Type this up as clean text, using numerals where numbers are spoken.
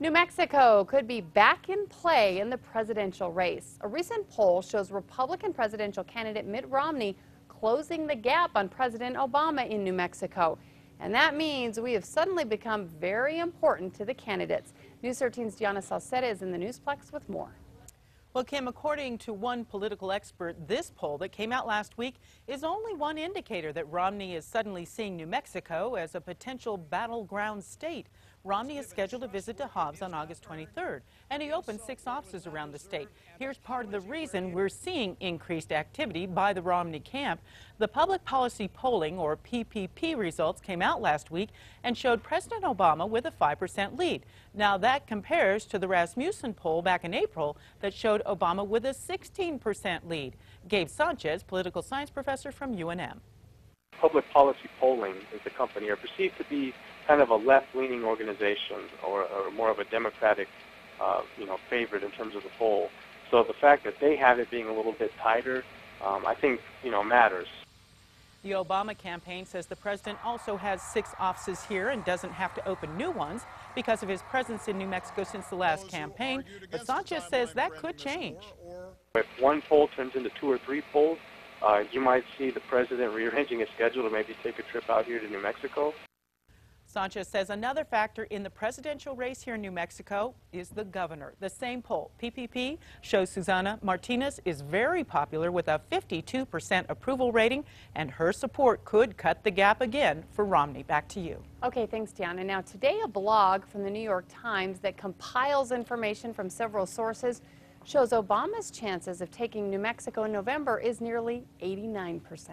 New Mexico could be back in play in the presidential race. A recent poll shows Republican presidential candidate Mitt Romney closing the gap on President Obama in New Mexico. And that means we have suddenly become very important to the candidates. News 13's Diana Salceda is in the Newsplex with more. Well, Kim, according to one political expert, this poll that came out last week is only one indicator that Romney is suddenly seeing New Mexico as a potential battleground state. Romney is scheduled to visit to Hobbs on August 23rd, and he opened 6 offices around the state. Here's part of the reason we're seeing increased activity by the Romney camp. The public policy polling, or PPP, results came out last week and showed President Obama with a 5% lead. Now that compares to the Rasmussen poll back in April that showed Obama with a 16% lead. Gabe Sanchez, political science professor from UNM. Public policy polling as a company are perceived to be kind of a left-leaning organization or more of a Democratic, favorite in terms of the poll. So the fact that they have it being a little bit tighter, I think, matters. The Obama campaign says the president also has 6 offices here and doesn't have to open new ones because of his presence in New Mexico since the last campaign. But Sanchez says that could change. If one poll turns into 2 or 3 polls, you might see the president rearranging his schedule to maybe take a trip out here to New Mexico. Sanchez says another factor in the presidential race here in New Mexico is the governor. The same poll, PPP, shows Susana Martinez is very popular with a 52% approval rating, and her support could cut the gap again for Romney. Back to you. Okay, thanks, Diana. Now, today a blog from the New York Times that compiles information from several sources shows Obama's chances of taking New Mexico in November is nearly 89%.